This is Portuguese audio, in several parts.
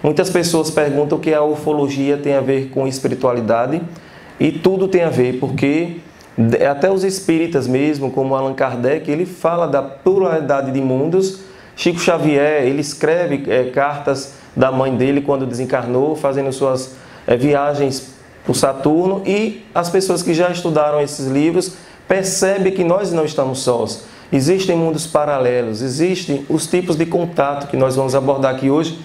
Muitas pessoas perguntam o que a ufologia tem a ver com espiritualidade, e tudo tem a ver, porque até os espíritas mesmo, como Allan Kardec, ele fala da pluralidade de mundos. Chico Xavier, ele escreve cartas da mãe dele quando desencarnou, fazendo suas viagens por Saturno, e as pessoas que já estudaram esses livros percebem que nós não estamos sós. Existem mundos paralelos, existem os tipos de contato que nós vamos abordar aqui hoje.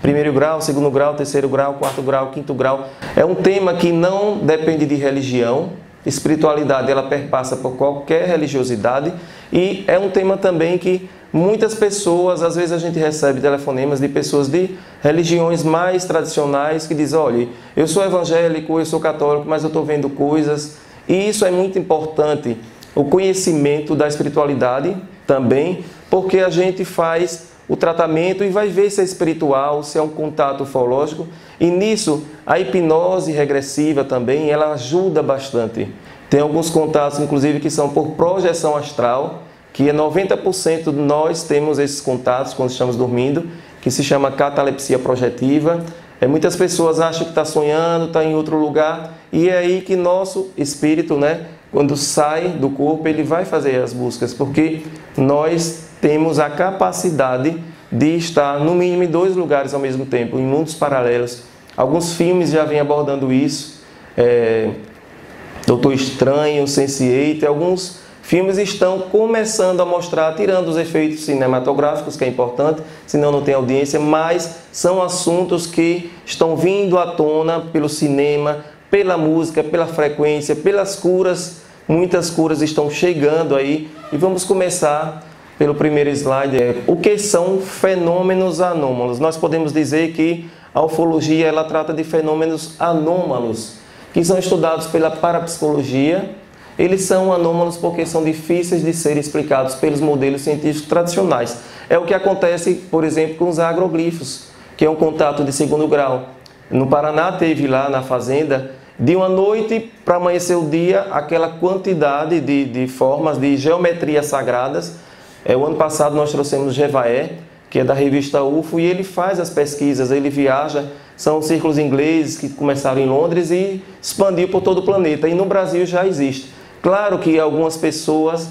Primeiro grau, segundo grau, terceiro grau, quarto grau, quinto grau. É um tema que não depende de religião. Espiritualidade, ela perpassa por qualquer religiosidade, e é um tema também que muitas pessoas, às vezes a gente recebe telefonemas de pessoas de religiões mais tradicionais que dizem: olha, eu sou evangélico, eu sou católico, mas eu estou vendo coisas. E isso é muito importante, o conhecimento da espiritualidade também, porque a gente faz o tratamento e vai ver se é espiritual, se é um contato ufológico. E nisso, a hipnose regressiva também, ela ajuda bastante. Tem alguns contatos, inclusive, que são por projeção astral, que é 90% de nós temos esses contatos quando estamos dormindo, que se chama catalepsia projetiva. Muitas pessoas acham que está sonhando, está em outro lugar, e é aí que nosso espírito, quando sai do corpo, ele vai fazer as buscas, porque nós temos a capacidade de estar no mínimo em 2 lugares ao mesmo tempo, em mundos paralelos. Alguns filmes já vêm abordando isso, Doutor Estranho, Sense8, alguns filmes estão começando a mostrar, tirando os efeitos cinematográficos, que é importante, senão não tem audiência, mas são assuntos que estão vindo à tona pelo cinema, pela música, pela frequência, pelas curas. Muitas curas estão chegando aí, e vamos começar pelo primeiro slide. O que são fenômenos anômalos? Nós podemos dizer que a ufologia ela trata de fenômenos anômalos, que são estudados pela parapsicologia. Eles são anômalos porque são difíceis de serem explicados pelos modelos científicos tradicionais. É o que acontece, por exemplo, com os agroglifos, que é um contato de segundo grau. No Paraná teve lá na fazenda, de uma noite para amanhecer o dia, aquela quantidade de formas de geometria sagradas. O ano passado nós trouxemos o Jevaé, que é da revista UFO, e ele faz as pesquisas, ele viaja, são círculos ingleses que começaram em Londres e expandiu por todo o planeta, e no Brasil já existe. Claro que algumas pessoas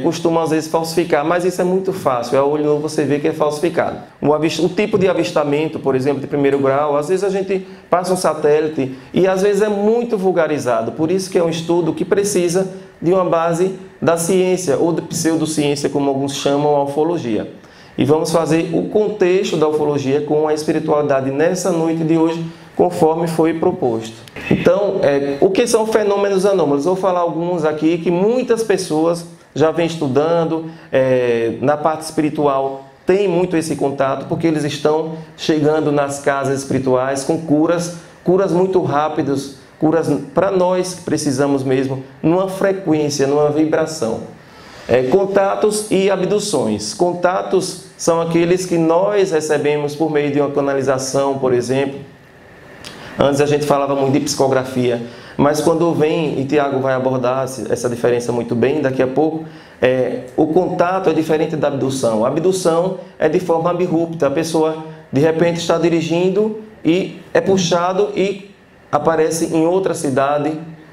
costumam às vezes falsificar, mas isso é muito fácil, a olho nu você vê que é falsificado. O tipo de avistamento, por exemplo, de primeiro grau, às vezes a gente passa um satélite e às vezes é muito vulgarizado, por isso que é um estudo que precisa de uma base da ciência, ou de pseudociência, como alguns chamam a ufologia. E vamos fazer o contexto da ufologia com a espiritualidade nessa noite de hoje, conforme foi proposto. Então, o que são fenômenos anômalos? Vou falar alguns aqui que muitas pessoas já vêm estudando, na parte espiritual tem muito esse contato, porque eles estão chegando nas casas espirituais com curas muito rápidas, curas para nós que precisamos mesmo, numa frequência, numa vibração. Contatos e abduções. Contatos são aqueles que nós recebemos por meio de uma canalização, por exemplo. Antes a gente falava muito de psicografia, mas quando vem, e Tiago vai abordar essa diferença muito bem daqui a pouco, o contato é diferente da abdução. A abdução é de forma abrupta, a pessoa de repente está dirigindo e é puxado e aparece em outra cidade,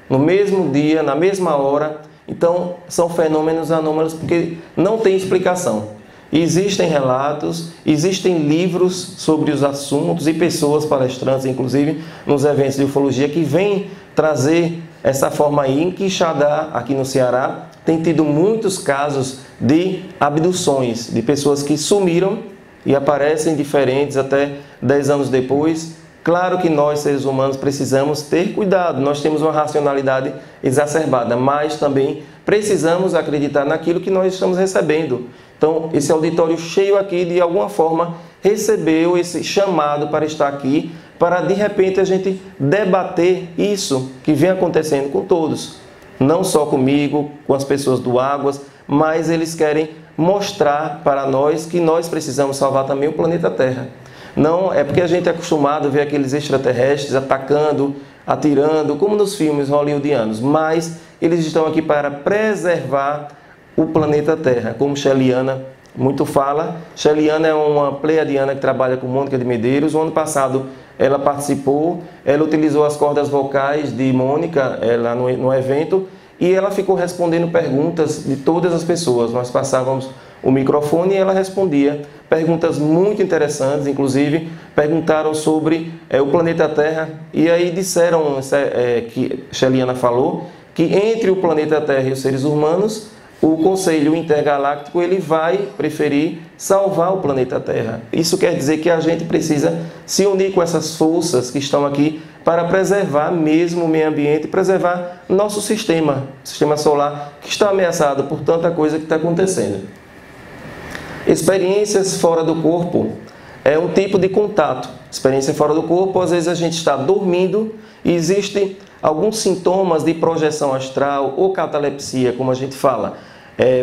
no mesmo dia, na mesma hora. Então, são fenômenos anômalos porque não tem explicação. Existem relatos, existem livros sobre os assuntos e pessoas palestrantes, inclusive, nos eventos de ufologia, que vêm trazer essa forma aí. Em Quixadá, aqui no Ceará, tem tido muitos casos de abduções, de pessoas que sumiram e aparecem diferentes até 10 anos depois. Claro que nós, seres humanos, precisamos ter cuidado, nós temos uma racionalidade exacerbada, mas também precisamos acreditar naquilo que nós estamos recebendo. Então, esse auditório cheio aqui, de alguma forma, recebeu esse chamado para estar aqui, para de repente a gente debater isso que vem acontecendo com todos. Não só comigo, com as pessoas do Águas, mas eles querem mostrar para nós que nós precisamos salvar também o planeta Terra. Não é porque a gente é acostumado a ver aqueles extraterrestres atacando, atirando, como nos filmes hollywoodianos, mas eles estão aqui para preservar o planeta Terra, como Sheliana muito fala. Sheliana é uma pleiadiana que trabalha com Mônica de Medeiros. O ano passado ela participou, ela utilizou as cordas vocais de Mônica lá no evento e ela ficou respondendo perguntas de todas as pessoas. Nós passávamos o microfone e ela respondia perguntas muito interessantes, inclusive perguntaram sobre o planeta Terra e aí disseram que Sheliana falou que entre o planeta Terra e os seres humanos, o Conselho Intergaláctico ele vai preferir salvar o planeta Terra. Isso quer dizer que a gente precisa se unir com essas forças que estão aqui para preservar mesmo o meio ambiente, preservar nosso sistema solar, que está ameaçado por tanta coisa que está acontecendo. Experiências fora do corpo é um tipo de contato. Experiência fora do corpo, às vezes a gente está dormindo e existem alguns sintomas de projeção astral ou catalepsia, como a gente fala.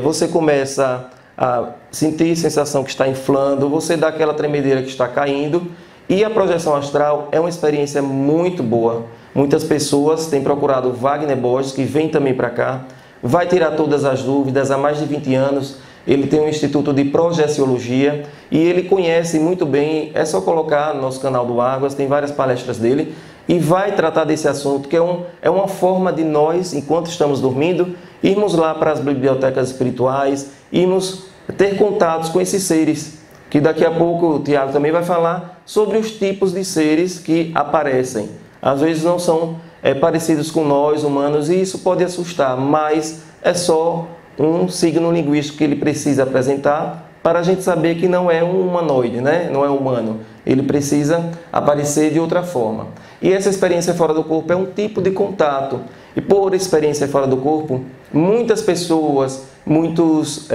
Você começa a sentir sensação que está inflando, você dá aquela tremedeira que está caindo, e a projeção astral é uma experiência muito boa. Muitas pessoas têm procurado Wagner Borges, que vem também para cá, vai tirar todas as dúvidas. Há mais de 20 anos ele tem um instituto de projeciologia e ele conhece muito bem, é só colocar no nosso canal do Águas, tem várias palestras dele, e vai tratar desse assunto, que é uma forma de nós, enquanto estamos dormindo, irmos lá para as bibliotecas espirituais, irmos ter contatos com esses seres, que daqui a pouco o Tiago também vai falar sobre os tipos de seres que aparecem. Às vezes não são parecidos com nós, humanos, e isso pode assustar, mas é só um signo linguístico que ele precisa apresentar para a gente saber que não é um humanoide, né? Não é humano. Ele precisa aparecer de outra forma. E essa experiência fora do corpo é um tipo de contato. E por experiência fora do corpo, muitas pessoas, muitos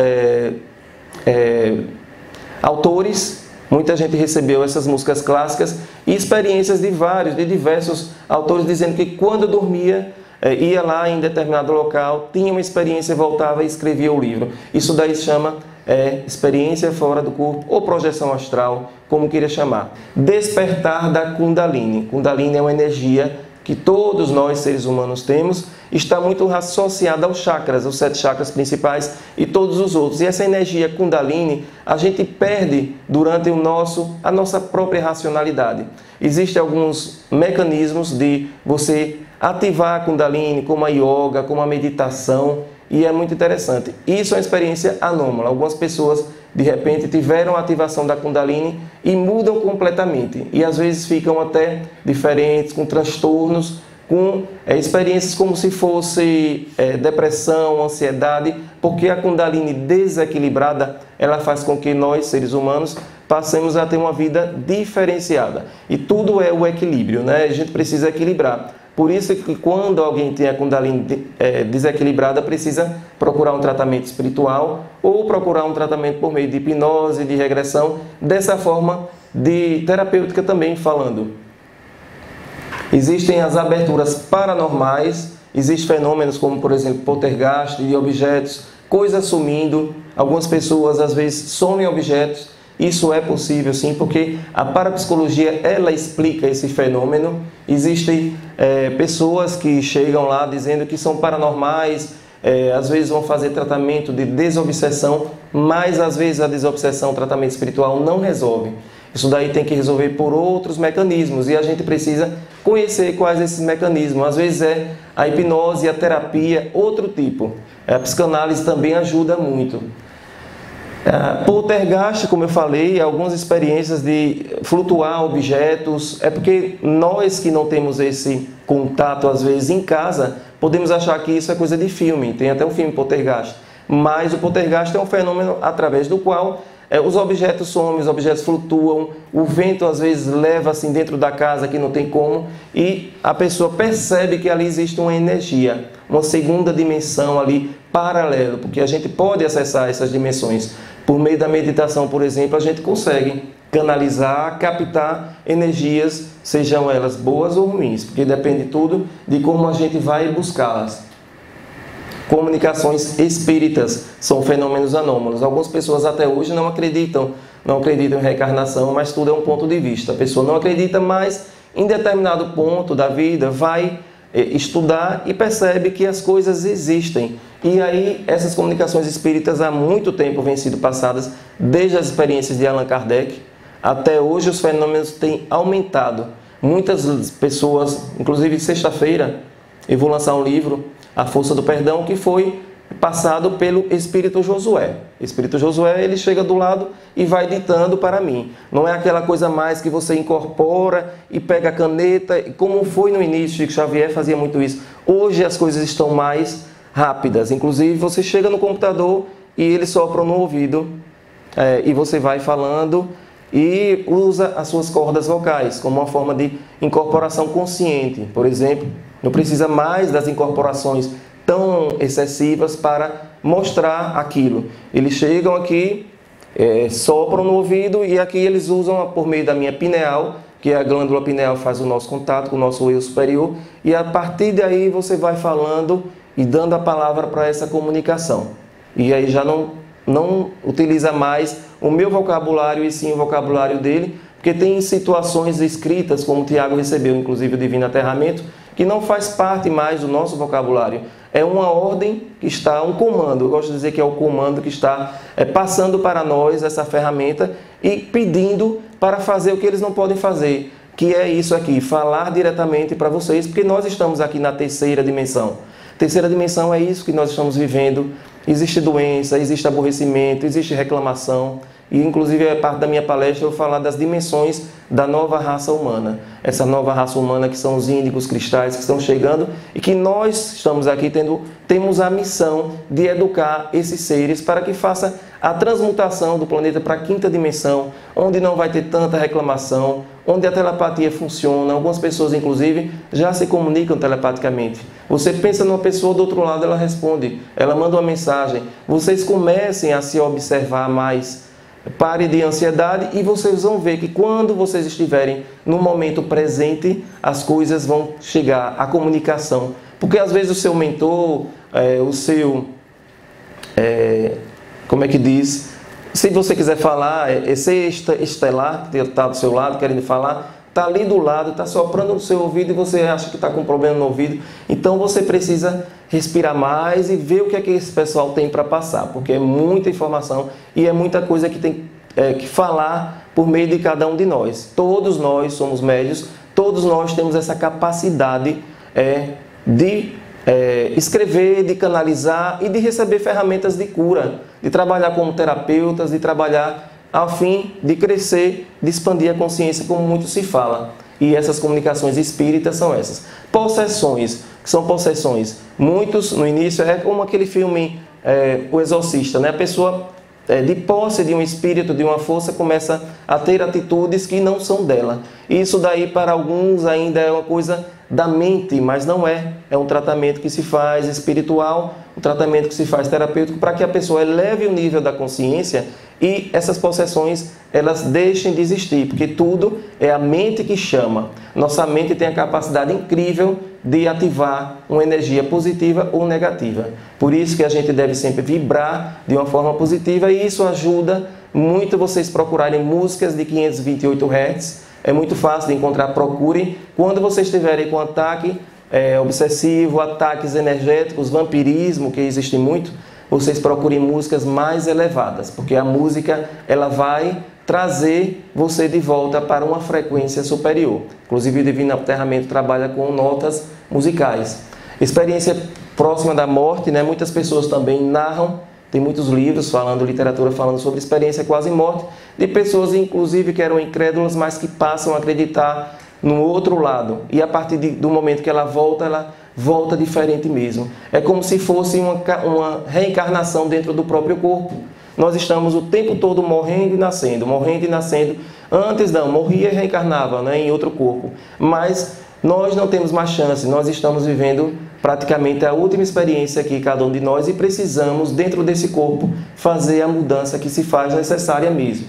autores, muita gente recebeu essas músicas clássicas e experiências de diversos autores dizendo que quando dormia, ia lá em determinado local, tinha uma experiência, voltava e escrevia o livro. Isso daí se chama experiência fora do corpo ou projeção astral, como queira chamar. Despertar da Kundalini. Kundalini é uma energia que todos nós, seres humanos, temos, está muito associada aos chakras, os 7 chakras principais e todos os outros. E essa energia Kundalini, a gente perde durante a nossa própria racionalidade. Existem alguns mecanismos de você ativar a Kundalini, como a yoga, como a meditação, e é muito interessante. Isso é uma experiência anômala. Algumas pessoas, de repente, tiveram a ativação da Kundalini e mudam completamente. E às vezes ficam até diferentes, com transtornos, com experiências como se fosse depressão, ansiedade, porque a Kundalini desequilibrada, ela faz com que nós, seres humanos, passemos a ter uma vida diferenciada. E tudo é o equilíbrio, né? A gente precisa equilibrar. Por isso que quando alguém tem a Kundalini desequilibrada, precisa procurar um tratamento espiritual ou procurar um tratamento por meio de hipnose, de regressão, dessa forma de terapêutica também falando. Existem as aberturas paranormais, existem fenômenos como, por exemplo, poltergeist de objetos, coisas sumindo. Algumas pessoas às vezes somem objetos. Isso é possível sim, porque a parapsicologia ela explica esse fenômeno. Existem pessoas que chegam lá dizendo que são paranormais, às vezes vão fazer tratamento de desobsessão, mas às vezes a desobsessão, o tratamento espiritual não resolve. Isso daí tem que resolver por outros mecanismos e a gente precisa conhecer quais esses mecanismos. Às vezes é a hipnose, a terapia, outro tipo. A psicanálise também ajuda muito. Poltergeist, como eu falei, algumas experiências de flutuar objetos, é porque nós que não temos esse contato às vezes em casa, podemos achar que isso é coisa de filme, tem até um filme Poltergeist, mas o Poltergeist é um fenômeno através do qual os objetos somem, os objetos flutuam, o vento às vezes leva assim dentro da casa que não tem como, e a pessoa percebe que ali existe uma energia, uma segunda dimensão ali paralela, porque a gente pode acessar essas dimensões. Por meio da meditação, por exemplo, a gente consegue canalizar, captar energias, sejam elas boas ou ruins, porque depende tudo de como a gente vai buscá-las. Comunicações espíritas são fenômenos anômalos. Algumas pessoas até hoje não acreditam em reencarnação, mas tudo é um ponto de vista. A pessoa não acredita, mas em determinado ponto da vida vai estudar e percebe que as coisas existem. E aí essas comunicações espíritas há muito tempo vêm sido passadas, desde as experiências de Allan Kardec, até hoje os fenômenos têm aumentado. Muitas pessoas, inclusive sexta-feira, eu vou lançar um livro, A Força do Perdão, que foi passado pelo Espírito Josué. O Espírito Josué, ele chega do lado e vai ditando para mim. Não é aquela coisa mais que você incorpora e pega a caneta, como foi no início, Chico Xavier fazia muito isso. Hoje as coisas estão mais rápidas. Inclusive, você chega no computador e ele sopra no ouvido e você vai falando e usa as suas cordas vocais como uma forma de incorporação consciente. Por exemplo, não precisa mais das incorporações tão excessivas para mostrar aquilo. Eles chegam aqui, sopram no ouvido e aqui eles usam por meio da minha pineal, que a glândula pineal faz o nosso contato com o nosso eu superior, e a partir daí você vai falando e dando a palavra para essa comunicação. E aí já não utiliza mais o meu vocabulário e sim o vocabulário dele, porque tem situações escritas, como o Tiago recebeu, inclusive o Divino Aterramento, que não faz parte mais do nosso vocabulário. É uma ordem que está, um comando, eu gosto de dizer que é o comando que está passando para nós essa ferramenta e pedindo para fazer o que eles não podem fazer, que é isso aqui, falar diretamente para vocês, porque nós estamos aqui na terceira dimensão. Terceira dimensão é isso que nós estamos vivendo. Existe doença, existe aborrecimento, existe reclamação. E, inclusive, é parte da minha palestra eu vou falar das dimensões da nova raça humana. Essa nova raça humana que são os índigos cristais que estão chegando e que nós estamos aqui temos a missão de educar esses seres para que faça a transmutação do planeta para a quinta dimensão, onde não vai ter tanta reclamação, onde a telepatia funciona. Algumas pessoas, inclusive, já se comunicam telepaticamente. Você pensa numa pessoa, do outro lado ela responde, ela manda uma mensagem. Vocês comecem a se observar mais. Pare de ansiedade e vocês vão ver que quando vocês estiverem no momento presente, as coisas vão chegar, a comunicação. Porque às vezes o seu mentor, como é que diz? Se você quiser falar, esse estelar que está do seu lado, querendo falar, está ali do lado, está soprando no seu ouvido e você acha que está com problema no ouvido. Então você precisa respirar mais e ver o que é que esse pessoal tem para passar, porque é muita informação e é muita coisa que tem que falar por meio de cada um de nós. Todos nós somos médios, todos nós temos essa capacidade de escrever, de canalizar e de receber ferramentas de cura, de trabalhar como terapeutas, de trabalhar a fim de crescer, de expandir a consciência, como muito se fala. E essas comunicações espíritas são essas. Possessões, que são possessões. Muitos, no início, é como aquele filme O Exorcista, né? A pessoa, de posse de um espírito, de uma força, começa a ter atitudes que não são dela. Isso daí, para alguns, ainda é uma coisa da mente, mas não é. É um tratamento que se faz espiritual, um tratamento que se faz terapêutico, para que a pessoa eleve o nível da consciência e essas possessões, elas deixem de existir, porque tudo é a mente que chama. Nossa mente tem a capacidade incrível de ativar uma energia positiva ou negativa. Por isso que a gente deve sempre vibrar de uma forma positiva e isso ajuda muito vocês procurarem músicas de 528 Hz. É muito fácil de encontrar, procurem. Quando vocês estiverem com ataque obsessivo, ataques energéticos, vampirismo, que existe muito, vocês procurem músicas mais elevadas, porque a música ela vai trazer você de volta para uma frequência superior. Inclusive o Divino Aterramento trabalha com notas musicais. Experiência próxima da morte, né? Muitas pessoas também narram, tem muitos livros falando, literatura falando sobre experiência quase morte, de pessoas inclusive que eram incrédulas, mas que passam a acreditar no outro lado. E a partir do momento que ela volta diferente mesmo. É como se fosse uma reencarnação dentro do próprio corpo. Nós estamos o tempo todo morrendo e nascendo, morrendo e nascendo. Antes não, morria e reencarnava, né, em outro corpo. Mas nós não temos mais chance, nós estamos vivendo praticamente a última experiência aqui, cada um de nós, e precisamos, dentro desse corpo, fazer a mudança que se faz necessária mesmo.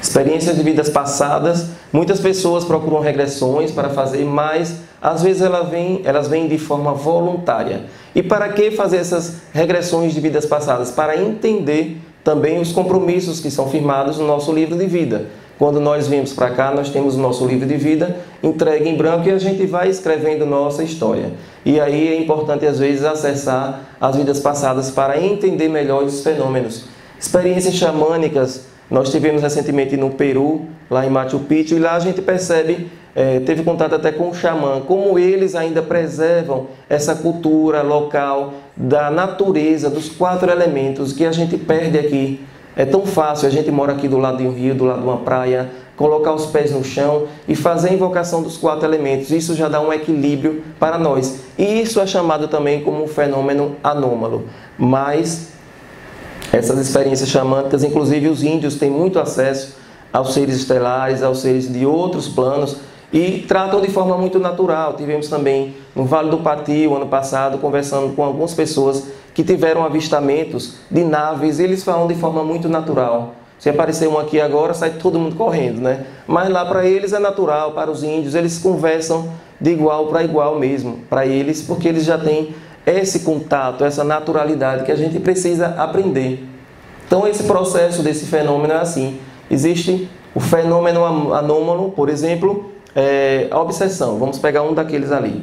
Experiências de vidas passadas, muitas pessoas procuram regressões para fazer, mas às vezes elas vêm de forma voluntária. E para que fazer essas regressões de vidas passadas? Para entender também os compromissos que são firmados no nosso livro de vida. Quando nós viemos para cá, nós temos o nosso livro de vida entregue em branco e a gente vai escrevendo nossa história. E aí é importante, às vezes, acessar as vidas passadas para entender melhor os fenômenos. Experiências xamânicas, nós tivemos recentemente no Peru, lá em Machu Picchu, e lá a gente percebe, teve contato até com o xamã, como eles ainda preservam essa cultura local da natureza, dos 4 elementos que a gente perde aqui. É tão fácil, a gente mora aqui do lado de um rio, do lado de uma praia, colocar os pés no chão e fazer a invocação dos 4 elementos. Isso já dá um equilíbrio para nós. E isso é chamado também como um fenômeno anômalo. Mas essas experiências xamânicas, inclusive os índios têm muito acesso aos seres estelares, aos seres de outros planos e tratam de forma muito natural. Tivemos também no Vale do Pati, o ano passado, conversando com algumas pessoas que tiveram avistamentos de naves, e eles falam de forma muito natural. Se aparecer um aqui agora, sai todo mundo correndo, né? Mas lá para eles é natural, para os índios, eles conversam de igual para igual mesmo, para eles, porque eles já têm esse contato, essa naturalidade que a gente precisa aprender. Então esse processo desse fenômeno é assim. Existe o fenômeno anômalo, por exemplo, a obsessão. Vamos pegar um daqueles ali.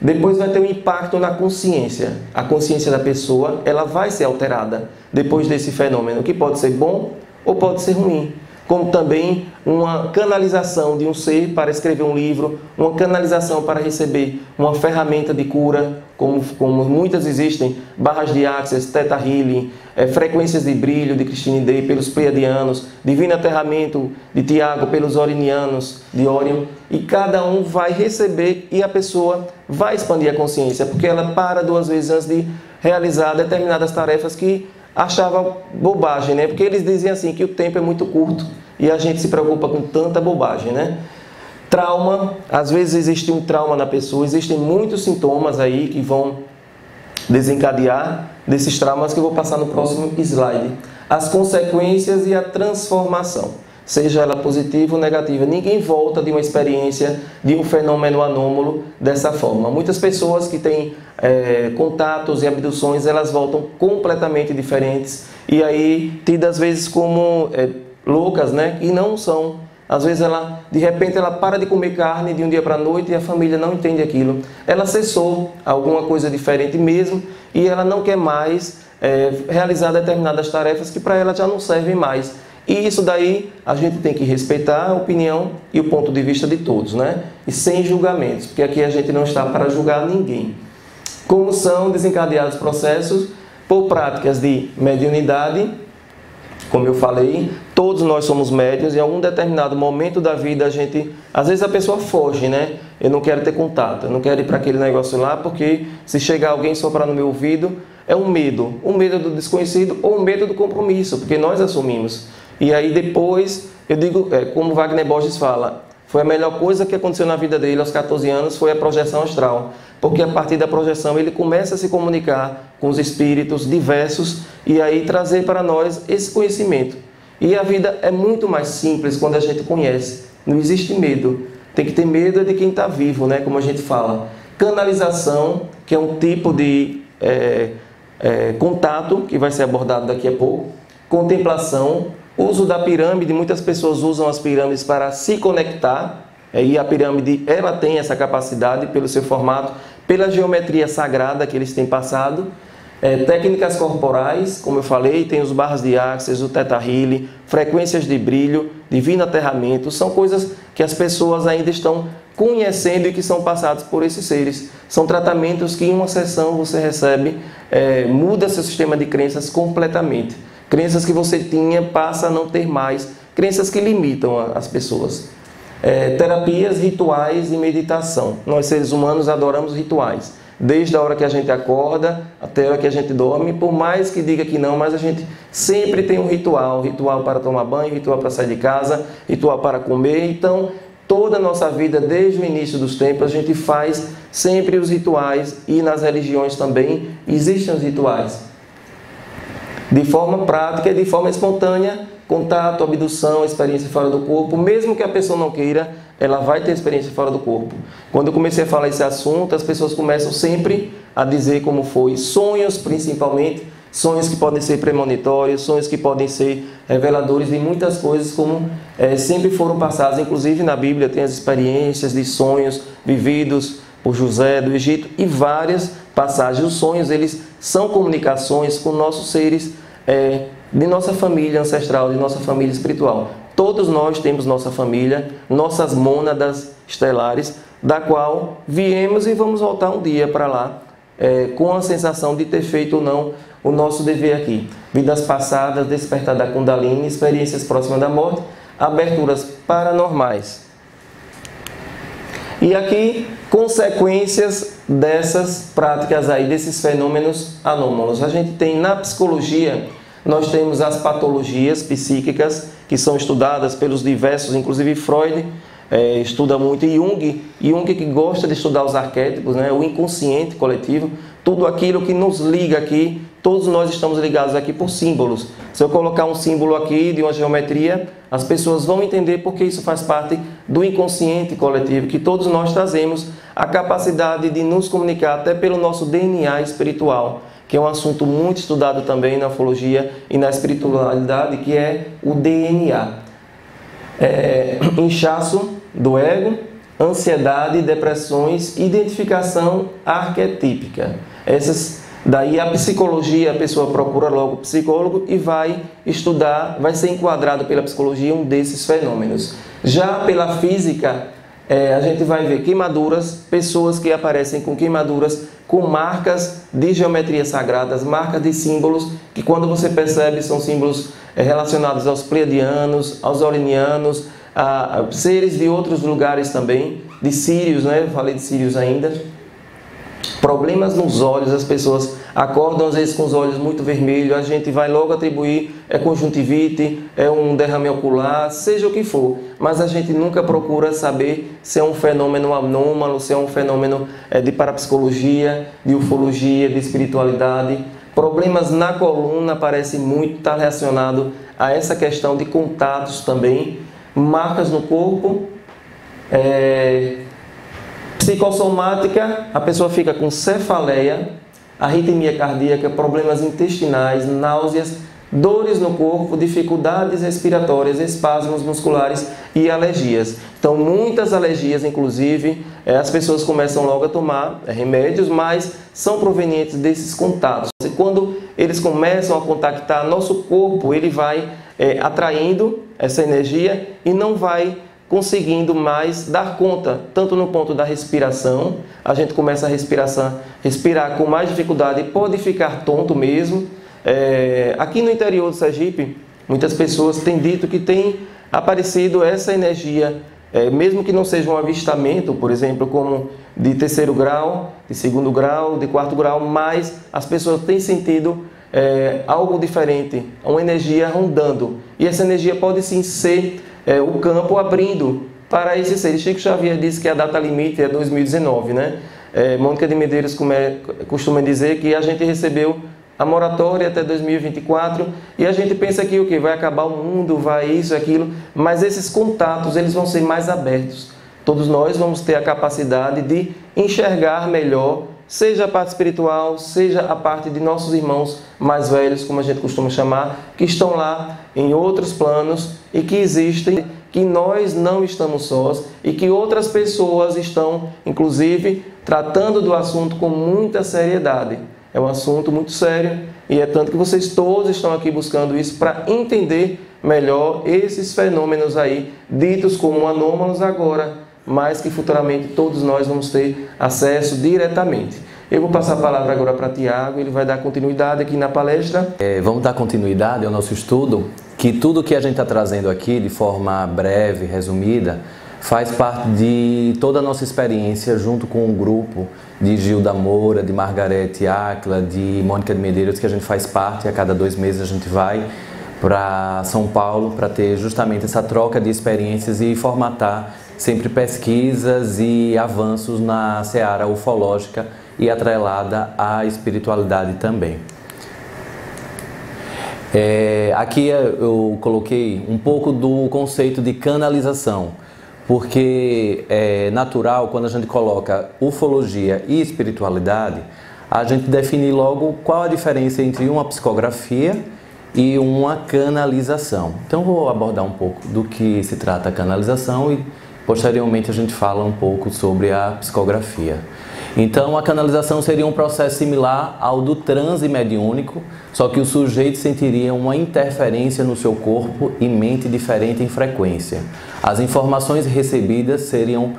Depois vai ter um impacto na consciência. A consciência da pessoa, ela vai ser alterada depois desse fenômeno, que pode ser bom ou pode ser ruim. Como também uma canalização de um ser para escrever um livro, uma canalização para receber uma ferramenta de cura, como muitas existem, barras de Access, Theta Healing, frequências de brilho de Christine Day pelos Pleiadianos, divino aterramento de Tiago pelos Orinianos de Orion, e cada um vai receber e a pessoa vai expandir a consciência, porque ela para 2 vezes antes de realizar determinadas tarefas que achava bobagem, né? Porque eles dizem assim que o tempo é muito curto e a gente se preocupa com tanta bobagem, né? Trauma, às vezes existe um trauma na pessoa, existem muitos sintomas aí que vão desencadear desses traumas que eu vou passar no próximo slide. As consequências e a transformação, seja ela positiva ou negativa. Ninguém volta de uma experiência, de um fenômeno anômalo dessa forma. Muitas pessoas que têm contatos e abduções, elas voltam completamente diferentes e aí tidas às vezes como loucas, né? E não são. Às vezes de repente ela para de comer carne de um dia para a noite e a família não entende aquilo. Ela cessou alguma coisa diferente mesmo e ela não quer mais realizar determinadas tarefas que para ela já não servem mais. E isso daí a gente tem que respeitar a opinião e o ponto de vista de todos, né? E sem julgamentos, porque aqui a gente não está para julgar ninguém. Como são desencadeados processos? Por práticas de mediunidade, como eu falei, todos nós somos médiuns, em algum determinado momento da vida às vezes a pessoa foge, né? Eu não quero ter contato, eu não quero ir para aquele negócio lá, porque se chegar alguém soprar no meu ouvido, é um medo do desconhecido ou um medo do compromisso, porque nós assumimos. E aí depois, eu digo, como Wagner Borges fala, foi a melhor coisa que aconteceu na vida dele aos 14 anos, foi a projeção astral. Porque a partir da projeção ele começa a se comunicar com os espíritos diversos e aí trazer para nós esse conhecimento. E a vida é muito mais simples quando a gente conhece. Não existe medo. Tem que ter medo de quem está vivo, né? Como a gente fala. Canalização, que é um tipo de contato, que vai ser abordado daqui a pouco. Contemplação. Uso da pirâmide, muitas pessoas usam as pirâmides para se conectar, e a pirâmide ela tem essa capacidade pelo seu formato, pela geometria sagrada que eles têm passado. Técnicas corporais, como eu falei, tem os barras de Access, o Theta Healing, frequências de brilho, divino aterramento, são coisas que as pessoas ainda estão conhecendo e que são passados por esses seres. São tratamentos que em uma sessão você recebe, muda seu sistema de crenças completamente. Crenças que você tinha passa a não ter mais, crenças que limitam as pessoas. Terapias, rituais e meditação. Nós seres humanos adoramos rituais, desde a hora que a gente acorda até a hora que a gente dorme, por mais que diga que não, mas a gente sempre tem um ritual para tomar banho, ritual para sair de casa, ritual para comer. Então, toda a nossa vida, desde o início dos tempos, a gente faz sempre os rituais e nas religiões também existem os rituais. De forma prática e de forma espontânea, contato, abdução, experiência fora do corpo, mesmo que a pessoa não queira, ela vai ter experiência fora do corpo. Quando eu comecei a falar esse assunto, as pessoas começam sempre a dizer como foi. Sonhos, principalmente, sonhos que podem ser premonitórios, sonhos que podem ser reveladores de muitas coisas, como sempre foram passadas, inclusive na Bíblia tem as experiências de sonhos vividos por José do Egito e várias passagens. Os sonhos, eles são comunicações com nossos seres de nossa família ancestral, de nossa família espiritual. Todos nós temos nossa família, nossas mônadas estelares, da qual viemos e vamos voltar um dia para lá, com a sensação de ter feito ou não o nosso dever aqui. Vidas passadas, despertar da Kundalini, experiências próximas da morte, aberturas paranormais. E aqui, consequências dessas práticas aí, desses fenômenos anômalos. A gente tem na psicologia, nós temos as patologias psíquicas, que são estudadas pelos diversos, inclusive Freud estuda muito, e Jung que gosta de estudar os arquétipos, né? O inconsciente coletivo, tudo aquilo que nos liga aqui, todos nós estamos ligados aqui por símbolos. Se eu colocar um símbolo aqui de uma geometria, as pessoas vão entender porque isso faz parte do inconsciente coletivo, que todos nós trazemos a capacidade de nos comunicar até pelo nosso DNA espiritual, que é um assunto muito estudado também na ufologia e na espiritualidade, que é o DNA. Inchaço do ego, ansiedade, depressões, identificação arquetípica. Essas daí a psicologia, a pessoa procura logo o psicólogo e vai estudar, vai ser enquadrado pela psicologia um desses fenômenos. Já pela física, a gente vai ver queimaduras, pessoas que aparecem com queimaduras, com marcas de geometria sagradas, marcas de símbolos, que quando você percebe são símbolos relacionados aos pleiadianos, aos orinianos, a seres de outros lugares também, de sírios, né? Eu falei de sírios ainda. Problemas nos olhos, as pessoas acordam às vezes com os olhos muito vermelhos, a gente vai logo atribuir, conjuntivite, um derrame ocular, seja o que for, mas a gente nunca procura saber se é um fenômeno anômalo, se é um fenômeno de parapsicologia, de ufologia, de espiritualidade. Problemas na coluna parece muito estar relacionado a essa questão de contatos também, marcas no corpo, psicossomática, a pessoa fica com cefaleia, arritmia cardíaca, problemas intestinais, náuseas, dores no corpo, dificuldades respiratórias, espasmos musculares e alergias. Então, muitas alergias, inclusive, as pessoas começam logo a tomar remédios, mas são provenientes desses contatos. E quando eles começam a contactar nosso corpo, ele vai atraindo essa energia e não vai conseguindo mais dar conta, tanto no ponto da respiração, a gente começa a respirar com mais dificuldade, pode ficar tonto mesmo. Aqui no interior do Sergipe, muitas pessoas têm dito que tem aparecido essa energia, mesmo que não seja um avistamento, por exemplo, como de 3º grau, de 2º grau, de 4º grau, mas as pessoas têm sentido algo diferente, uma energia rondando. E essa energia pode sim ser o campo abrindo para esses seres. Chico Xavier disse que a data limite é 2019, né? Mônica de Medeiros costuma dizer que a gente recebeu a moratória até 2024 e a gente pensa que o que vai acabar o mundo, vai isso, aquilo, mas esses contatos eles vão ser mais abertos. Todos nós vamos ter a capacidade de enxergar melhor, seja a parte espiritual, seja a parte de nossos irmãos mais velhos, como a gente costuma chamar, que estão lá em outros planos e que existem, que nós não estamos sós e que outras pessoas estão, inclusive, tratando do assunto com muita seriedade. É um assunto muito sério e é tanto que vocês todos estão aqui buscando isso para entender melhor esses fenômenos aí, ditos como anômalos agora, mas que futuramente todos nós vamos ter acesso diretamente. Eu vou passar a palavra agora para Tiago, ele vai dar continuidade aqui na palestra. Vamos dar continuidade ao nosso estudo, que tudo que a gente está trazendo aqui de forma breve, resumida, faz parte de toda a nossa experiência junto com o grupo de Gilda Moura, de Margarete Áquila, de Mônica de Medeiros, que a gente faz parte, a cada 2 meses a gente vai para São Paulo para ter justamente essa troca de experiências e formatar sempre pesquisas e avanços na seara ufológica e atrelada à espiritualidade também. Aqui eu coloquei um pouco do conceito de canalização, porque é natural quando a gente coloca ufologia e espiritualidade, a gente definir logo qual a diferença entre uma psicografia e uma canalização. Então vou abordar um pouco do que se trata a canalização e posteriormente a gente fala um pouco sobre a psicografia. Então a canalização seria um processo similar ao do transe mediúnico, só que o sujeito sentiria uma interferência no seu corpo e mente diferente em frequência. As informações recebidas seriam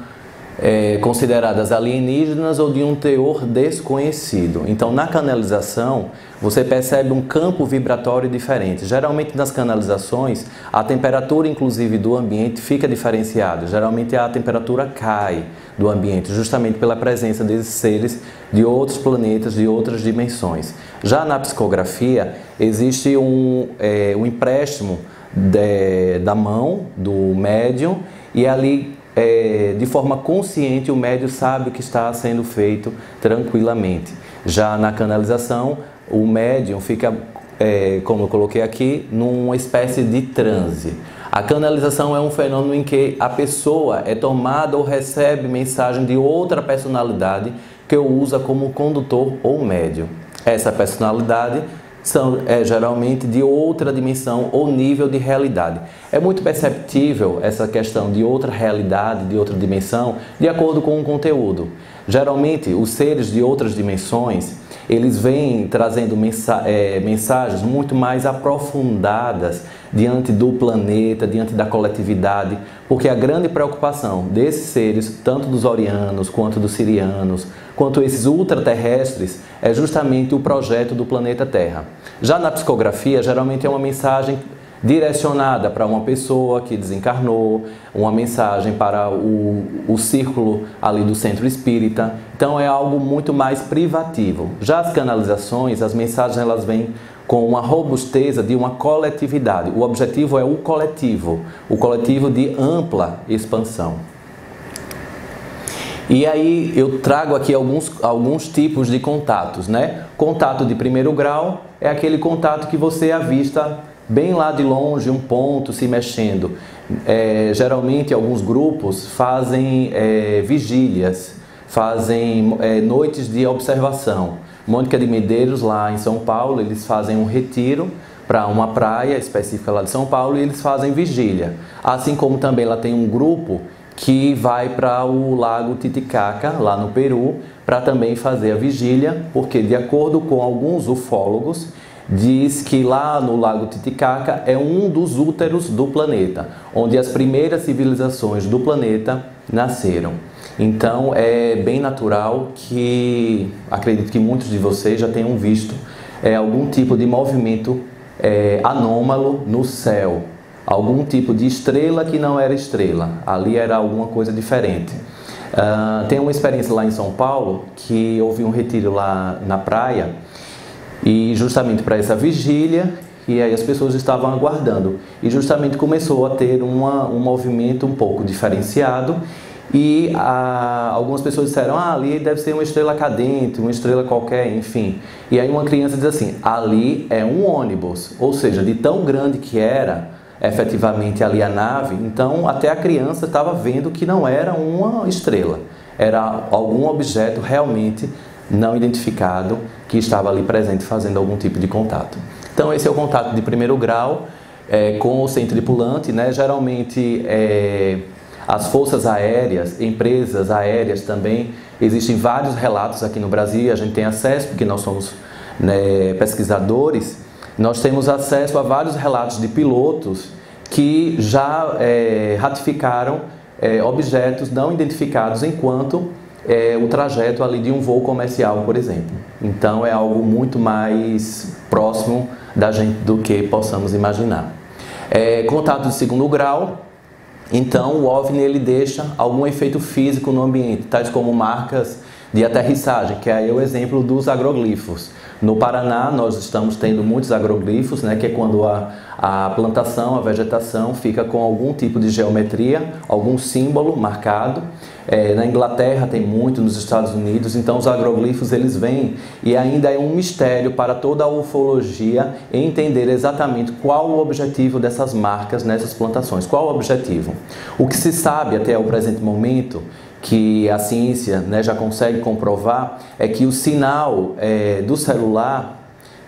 consideradas alienígenas ou de um teor desconhecido. Então, na canalização, você percebe um campo vibratório diferente. Geralmente, nas canalizações, a temperatura, inclusive, do ambiente fica diferenciada. Geralmente, a temperatura cai do ambiente, justamente pela presença desses seres de outros planetas, de outras dimensões. Já na psicografia, existe um empréstimo da mão do médium e ali de forma consciente o médium sabe o que está sendo feito tranquilamente. Já na canalização, o médium fica, como eu coloquei aqui, numa espécie de transe. A canalização é um fenômeno em que a pessoa é tomada ou recebe mensagem de outra personalidade que o usa como condutor ou médium. Essa personalidade é geralmente de outra dimensão ou nível de realidade. É muito perceptível essa questão de outra realidade, de outra dimensão, de acordo com o conteúdo. Geralmente, os seres de outras dimensões, eles vêm trazendo mensagens muito mais aprofundadas diante do planeta, diante da coletividade, porque a grande preocupação desses seres, tanto dos orianos, quanto dos sirianos, quanto esses ultraterrestres, é justamente o projeto do planeta Terra. Já na psicografia, geralmente é uma mensagem direcionada para uma pessoa que desencarnou, uma mensagem para o círculo ali do centro espírita. Então é algo muito mais privativo. Já as canalizações, as mensagens elas vêm com uma robusteza de uma coletividade. O objetivo é o coletivo de ampla expansão. E aí eu trago aqui alguns tipos de contatos, né? Contato de primeiro grau é aquele contato que você avista bem lá de longe, um ponto se mexendo. Geralmente alguns grupos fazem vigílias, fazem noites de observação. Mônica de Medeiros, lá em São Paulo, eles fazem um retiro para uma praia específica lá de São Paulo e eles fazem vigília. Assim como também lá tem um grupo que vai para o Lago Titicaca, lá no Peru, para também fazer a vigília, porque de acordo com alguns ufólogos, diz que lá no Lago Titicaca é um dos úteros do planeta, onde as primeiras civilizações do planeta nasceram. Então é bem natural que, acredito que muitos de vocês já tenham visto algum tipo de movimento anômalo no céu, algum tipo de estrela que não era estrela, ali era alguma coisa diferente. Tem uma experiência lá em São Paulo, que houve um retiro lá na praia, e justamente para essa vigília, e aí as pessoas estavam aguardando, e justamente começou a ter um movimento um pouco diferenciado, e algumas pessoas disseram, ali deve ser uma estrela cadente, uma estrela qualquer, enfim. E aí uma criança diz assim, ali é um ônibus, ou seja, de tão grande que era efetivamente ali a nave, então até a criança estava vendo que não era uma estrela, era algum objeto realmente não identificado que estava ali presente fazendo algum tipo de contato. Então esse é o contato de primeiro grau com ou sem tripulante, né? Geralmente as forças aéreas, empresas aéreas também, existem vários relatos aqui no Brasil, a gente tem acesso, porque nós somos pesquisadores, nós temos acesso a vários relatos de pilotos que já ratificaram objetos não identificados enquanto o trajeto ali de um voo comercial, por exemplo. Então é algo muito mais próximo da gente do que possamos imaginar. Contato de segundo grau, então o OVNI ele deixa algum efeito físico no ambiente, tais como marcas de aterrissagem, que aí é o exemplo dos agroglifos. No Paraná nós estamos tendo muitos agroglifos, né, que é quando a plantação, a vegetação fica com algum tipo de geometria, algum símbolo marcado. Na Inglaterra tem muito, nos Estados Unidos, então os agroglifos eles vêm e ainda é um mistério para toda a ufologia entender exatamente qual o objetivo dessas marcas nessas plantações, qual o objetivo. O que se sabe até o presente momento que a ciência, né, já consegue comprovar, é que o sinal do celular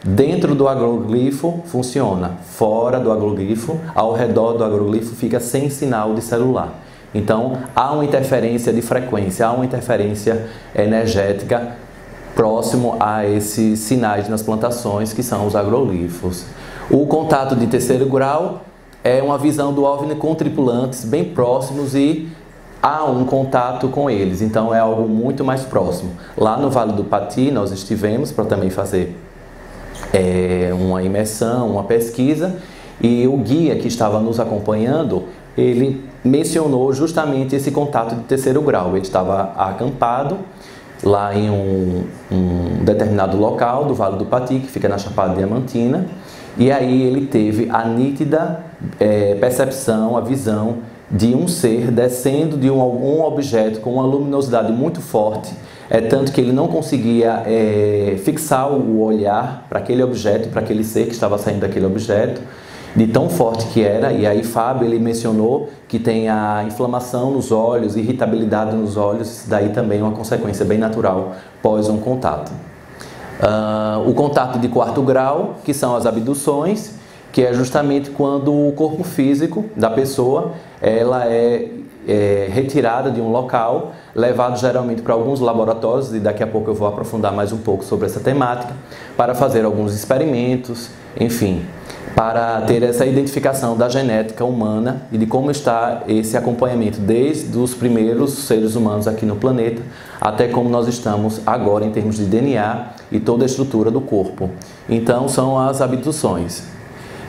dentro do agroglifo funciona, fora do agroglifo, ao redor do agroglifo fica sem sinal de celular. Então há uma interferência de frequência, há uma interferência energética próximo a esses sinais nas plantações que são os agroglifos. O contato de terceiro grau é uma visão do OVNI com tripulantes bem próximos e há um contato com eles, então é algo muito mais próximo. Lá no Vale do Pati nós estivemos para também fazer uma imersão, uma pesquisa, e o guia que estava nos acompanhando, ele mencionou justamente esse contato de terceiro grau. Ele estava acampado lá em um determinado local do Vale do Pati, que fica na Chapada Diamantina, e aí ele teve a nítida percepção, a visão de um ser descendo de algum objeto com uma luminosidade muito forte, tanto que ele não conseguia fixar o olhar para aquele objeto, para aquele ser que estava saindo daquele objeto, de tão forte que era. E aí Fábio, ele mencionou que tem a inflamação nos olhos, irritabilidade nos olhos, isso daí também é uma consequência bem natural pós um contato. O contato de quarto grau, que são as abduções, que é justamente quando o corpo físico da pessoa ela é retirada de um local, levado geralmente para alguns laboratórios, e daqui a pouco eu vou aprofundar mais um pouco sobre essa temática, para fazer alguns experimentos, enfim, para ter essa identificação da genética humana e de como está esse acompanhamento desde os primeiros seres humanos aqui no planeta até como nós estamos agora em termos de DNA e toda a estrutura do corpo. Então são as abduções.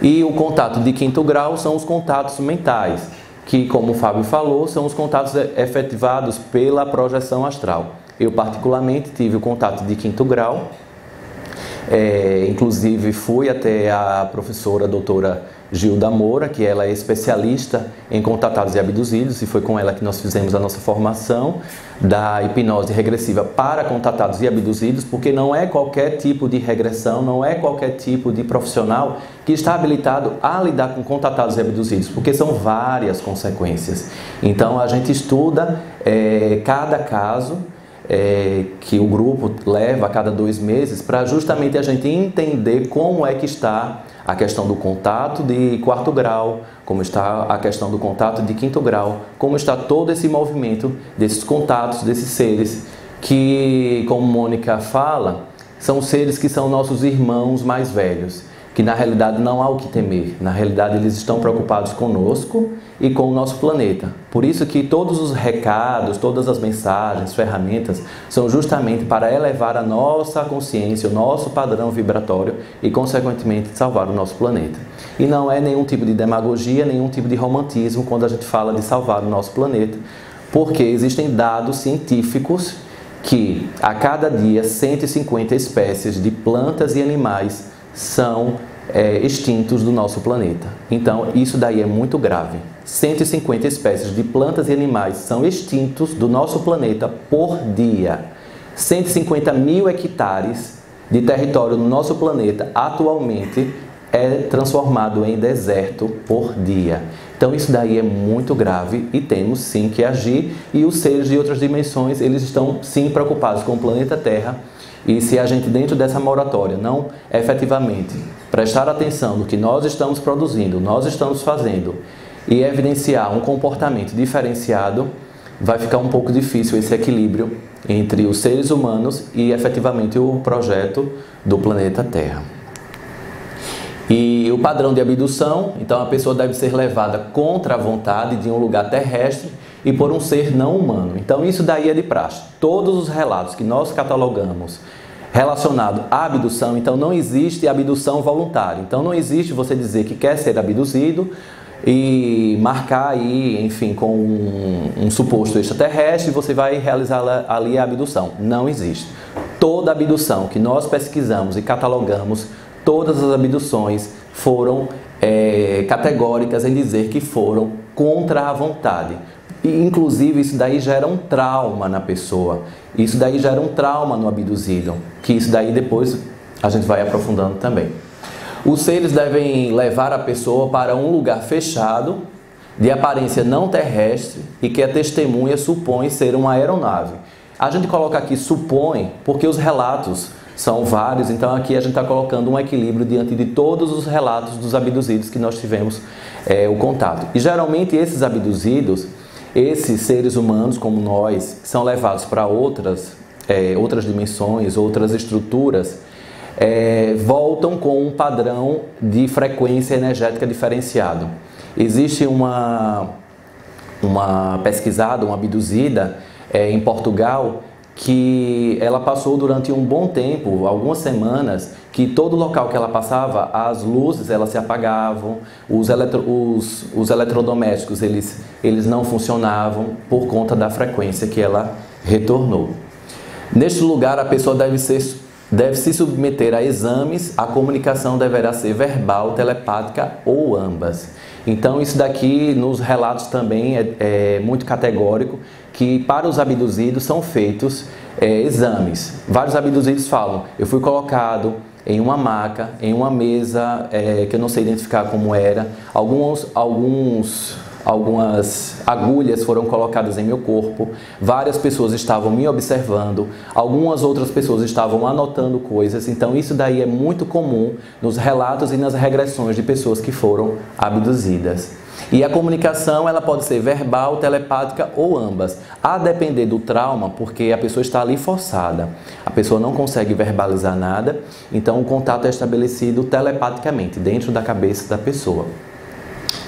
E o contato de quinto grau são os contatos mentais, que, como o Fábio falou, são os contatos efetivados pela projeção astral. Eu particularmente tive o contato de quinto grau, inclusive fui até a professora doutora Gilda Moura, que ela é especialista em contatados e abduzidos, e foi com ela que nós fizemos a nossa formação da hipnose regressiva para contatados e abduzidos, porque não é qualquer tipo de regressão, não é qualquer tipo de profissional que está habilitado a lidar com contatados e abduzidos, porque são várias consequências. Então a gente estuda cada caso que o grupo leva a cada 2 meses para justamente a gente entender como é que está a questão do contato de quarto grau, como está a questão do contato de quinto grau, como está todo esse movimento desses contatos, desses seres que, como Mônica fala, são seres que são nossos irmãos mais velhos, que na realidade não há o que temer, na realidade eles estão preocupados conosco e com o nosso planeta. Por isso que todos os recados, todas as mensagens, ferramentas, são justamente para elevar a nossa consciência, o nosso padrão vibratório e, consequentemente, salvar o nosso planeta. E não é nenhum tipo de demagogia, nenhum tipo de romantismo quando a gente fala de salvar o nosso planeta, porque existem dados científicos que a cada dia 150 espécies de plantas e animais são extintos do nosso planeta. Então isso daí é muito grave. 150 espécies de plantas e animais são extintos do nosso planeta por dia. 150 mil hectares de território no nosso planeta atualmente é transformado em deserto por dia. Então isso daí é muito grave e temos sim que agir, e os seres de outras dimensões, eles estão sim preocupados com o planeta Terra. E se a gente, dentro dessa moratória, não efetivamente prestar atenção no que nós estamos produzindo, nós estamos fazendo, e evidenciar um comportamento diferenciado, vai ficar um pouco difícil esse equilíbrio entre os seres humanos e efetivamente o projeto do planeta Terra. E o padrão de abdução, então a pessoa deve ser levada contra a vontade de um lugar terrestre e por um ser não humano. Então isso daí é de praxe. Todos os relatos que nós catalogamos relacionado à abdução, então não existe abdução voluntária. Então não existe você dizer que quer ser abduzido e marcar aí, enfim, com um suposto extraterrestre, você vai realizar ali a abdução. Não existe. Toda abdução que nós pesquisamos e catalogamos, todas as abduções foram categóricas em dizer que foram contra a vontade. E, inclusive, isso daí gera um trauma na pessoa. Isso daí gera um trauma no abduzido, que isso daí depois a gente vai aprofundando também. Os seres devem levar a pessoa para um lugar fechado, de aparência não terrestre e que a testemunha supõe ser uma aeronave. A gente coloca aqui supõe porque os relatos são vários, então aqui a gente está colocando um equilíbrio diante de todos os relatos dos abduzidos que nós tivemos o contato. E geralmente esses abduzidos, esses seres humanos como nós, são levados para outras dimensões, outras estruturas, voltam com um padrão de frequência energética diferenciado. Existe uma pesquisada, uma abduzida em Portugal, que ela passou durante um bom tempo, algumas semanas, que todo local que ela passava, as luzes elas se apagavam, os eletrodomésticos eles não funcionavam por conta da frequência que ela retornou. Neste lugar, a pessoa deve se submeter a exames, a comunicação deverá ser verbal, telepática ou ambas. Então isso daqui nos relatos também é muito categórico, que para os abduzidos são feitos exames. Vários abduzidos falam, eu fui colocado em uma maca, em uma mesa que eu não sei identificar como era, algumas agulhas foram colocadas em meu corpo, várias pessoas estavam me observando, algumas outras pessoas estavam anotando coisas, então isso daí é muito comum nos relatos e nas regressões de pessoas que foram abduzidas. E a comunicação ela pode ser verbal, telepática ou ambas, a depender do trauma, porque a pessoa está ali forçada, a pessoa não consegue verbalizar nada, então o contato é estabelecido telepaticamente, dentro da cabeça da pessoa.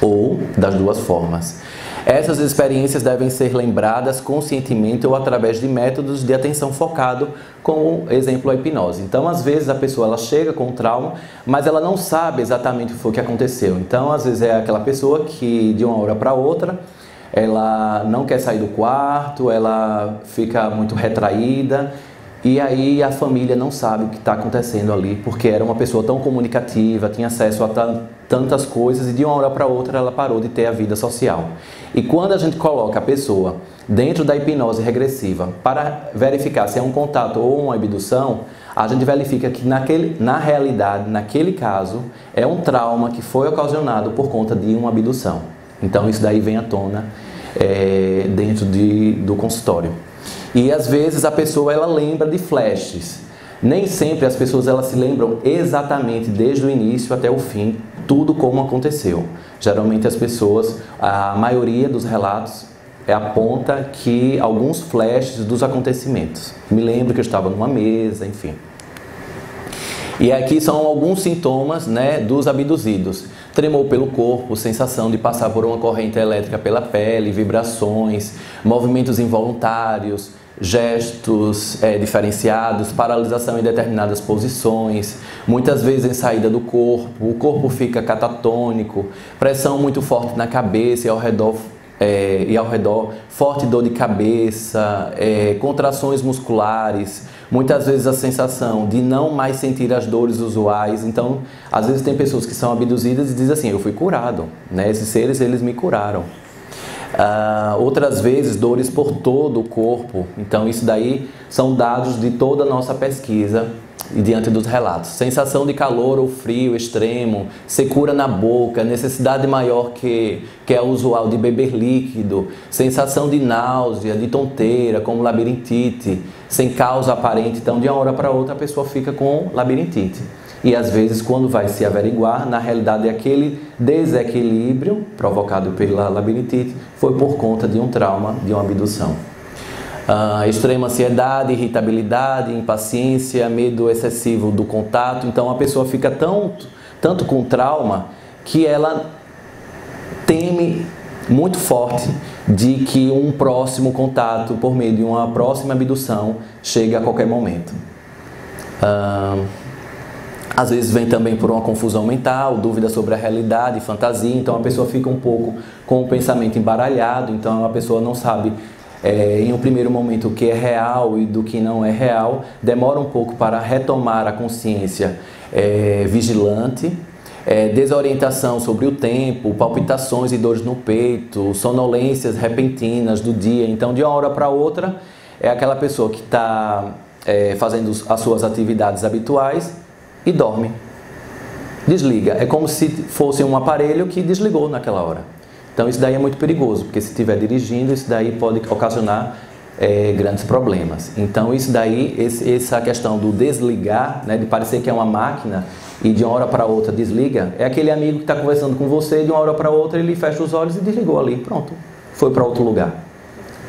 Ou das duas formas. Essas experiências devem ser lembradas conscientemente ou através de métodos de atenção focado, como exemplo a hipnose. Então, às vezes a pessoa ela chega com trauma, mas ela não sabe exatamente o que foi que aconteceu. Então, às vezes é aquela pessoa que de uma hora para outra ela não quer sair do quarto, ela fica muito retraída. E aí a família não sabe o que está acontecendo ali, porque era uma pessoa tão comunicativa, tinha acesso a tantas coisas e de uma hora para outra ela parou de ter a vida social. E quando a gente coloca a pessoa dentro da hipnose regressiva para verificar se é um contato ou uma abdução, a gente verifica que na realidade, naquele caso, é um trauma que foi ocasionado por conta de uma abdução. Então isso daí vem à tona dentro do consultório. E às vezes a pessoa ela lembra de flashes. Nem sempre as pessoas elas se lembram exatamente desde o início até o fim, tudo como aconteceu. Geralmente as pessoas, a maioria dos relatos aponta que alguns flashes dos acontecimentos. Me lembro que eu estava numa mesa, enfim. E aqui são alguns sintomas, dos abduzidos. Tremor pelo corpo, sensação de passar por uma corrente elétrica pela pele, vibrações, movimentos involuntários, gestos diferenciados, paralisação em determinadas posições, muitas vezes em saída do corpo, o corpo fica catatônico, pressão muito forte na cabeça e ao redor, forte dor de cabeça, contrações musculares, muitas vezes a sensação de não mais sentir as dores usuais. Então, às vezes tem pessoas que são abduzidas e dizem assim, eu fui curado, esses seres eles me curaram. Outras vezes dores por todo o corpo, então isso daí são dados de toda a nossa pesquisa e diante dos relatos. Sensação de calor ou frio extremo, secura na boca, necessidade maior que é usual de beber líquido, sensação de náusea, de tonteira, como labirintite, sem causa aparente. Então de uma hora para outra a pessoa fica com labirintite. E às vezes quando vai se averiguar, na realidade aquele desequilíbrio provocado pela labirintite foi por conta de um trauma, de uma abdução. Extrema ansiedade, irritabilidade, impaciência, medo excessivo do contato. Então a pessoa fica tanto com trauma que ela teme muito forte de que um próximo contato por meio de uma próxima abdução chegue a qualquer momento. Às vezes vem também por uma confusão mental, dúvida sobre a realidade, fantasia. Então a pessoa fica um pouco com o pensamento embaralhado, então a pessoa não sabe em um primeiro momento o que é real e do que não é real, demora um pouco para retomar a consciência vigilante, desorientação sobre o tempo, palpitações e dores no peito, sonolências repentinas do dia. Então de uma hora para outra é aquela pessoa que está fazendo as suas atividades habituais e dorme, desliga. É como se fosse um aparelho que desligou naquela hora. Então isso daí é muito perigoso, porque se estiver dirigindo, isso daí pode ocasionar grandes problemas. Então isso daí, essa questão do desligar, né, de parecer que é uma máquina e de uma hora para outra desliga, é aquele amigo que está conversando com você, de uma hora para outra ele fecha os olhos e desligou ali, pronto, foi para outro lugar.